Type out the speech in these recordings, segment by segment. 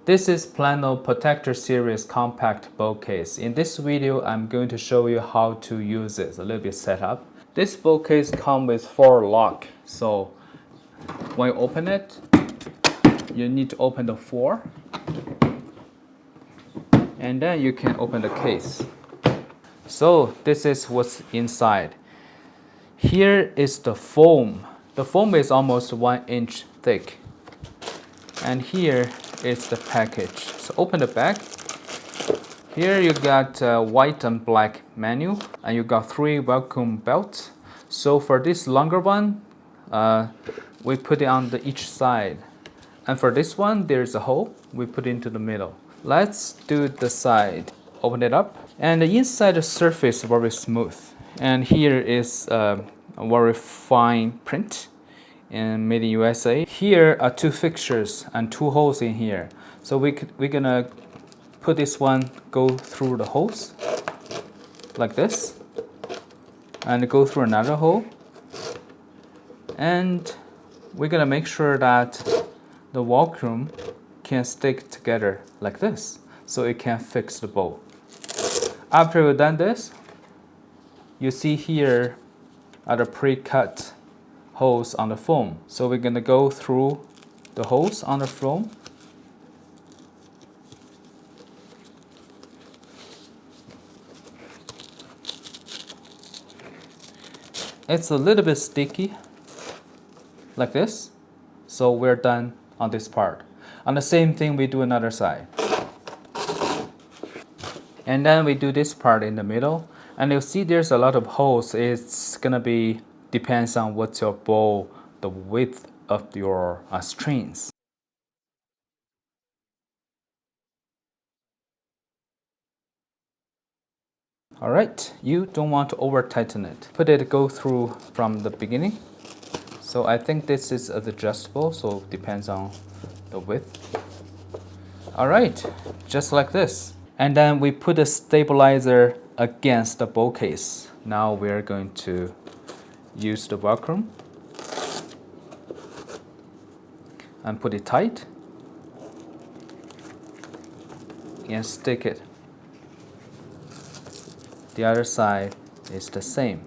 This is Plano Protector Series Compact Bowl Case. In this video, I'm going to show you how to use it, a little bit setup. This bowl case comes with 4 locks. So when you open it, you need to open the 4. And then you can open the case. So this is what's inside. Here is the foam. The foam is almost 1 inch thick. And here is the package. So open the bag. Here you got white and black menu, and you got 3 vacuum belts. So for this longer one, we put it on each side. And for this one, there's a hole. We put it into the middle. Let's do the side. Open it up. And the inside surface is very smooth. And here is a very fine print and made in USA. Here are 2 fixtures and 2 holes in here. So we're gonna put this one go through the holes like this, and go through another hole. And we're gonna make sure that the vacuum can stick together like this, so it can fix the bowl. After we've done this, you see here are the pre-cut holes on the foam. So we're gonna go through the holes on the foam. It's a little bit sticky, like this. So we're done on this part. On the same thing, we do another side. And then we do this part in the middle. And you'll see there's a lot of holes. It's gonna be, depends on what's your bowl, the width of your strings. Alright, you don't want to over tighten it. Put it go through from the beginning. So I think this is adjustable, so it depends on the width. Alright, just like this. And then we put a stabilizer against the bowl case. Now we're going to use the vacuum and put it tight and stick it. The other side is the same.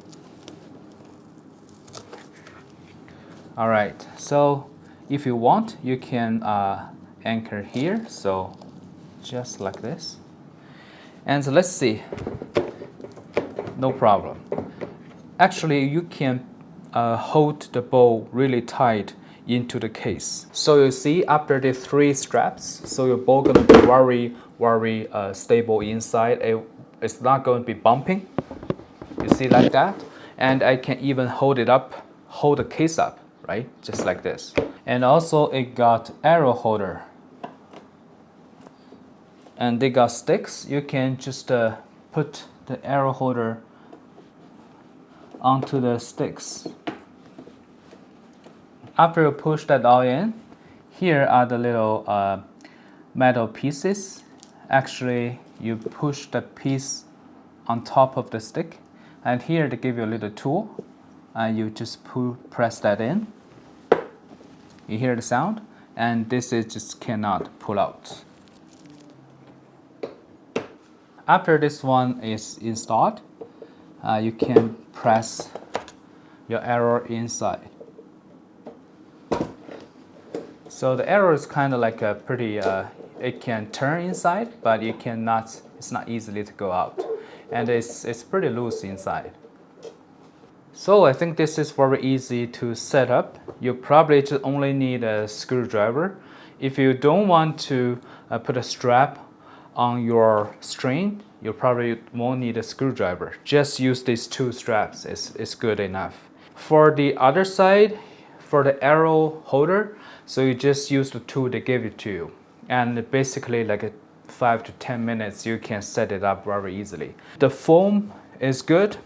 Alright, so if you want, you can anchor here, so just like this. And so let's see, no problem. Actually, you can hold the bowl really tight into the case. So you see, after the 3 straps, so your bowl gonna be very stable inside. It's not going to be bumping. You see like that? And I can even hold it up, hold the case up, right? Just like this. And also it got arrow holder. And they got sticks. You can just put the arrow holder onto the sticks. After you push that all in, here are the little metal pieces. Actually, you push the piece on top of the stick, and here they give you a little tool, and you just press that in. You hear the sound, and this is just cannot pull out. After this one is installed, you can press your arrow inside. So the arrow is kind of like a pretty, it can turn inside, but it cannot, it's not easily to go out. And it's pretty loose inside. So I think this is very easy to set up. You probably just only need a screwdriver. If you don't want to put a strap on your string, you probably won't need a screwdriver. Just use these 2 straps, it's good enough. For the other side, for the arrow holder, so you just use the tool they give it to you. And basically like 5 to 10 minutes, you can set it up very easily. The foam is good,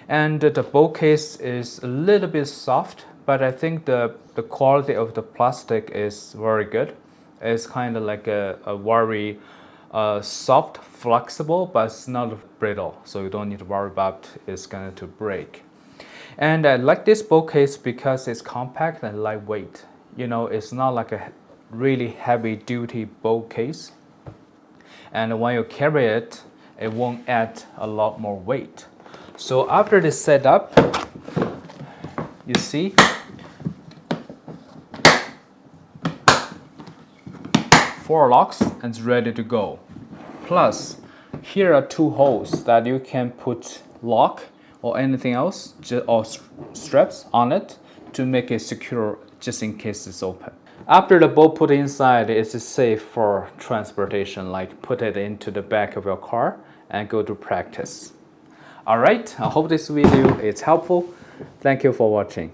and the bowl case is a little bit soft, but I think the quality of the plastic is very good. It's kind of like a very soft, flexible, but it's not brittle, so you don't need to worry about it's going to break. And I like this bowl case because it's compact and lightweight. You know, it's not like a really heavy duty bolt case, and when you carry it, it won't add a lot more weight. So after this setup, you see, 4 locks and it's ready to go. Plus, here are 2 holes that you can put lock or anything else or straps on it to make it secure just in case it's open. After the bolt put inside, it's safe for transportation, like put it into the back of your car and go to practice. Alright, I hope this video is helpful. Thank you for watching.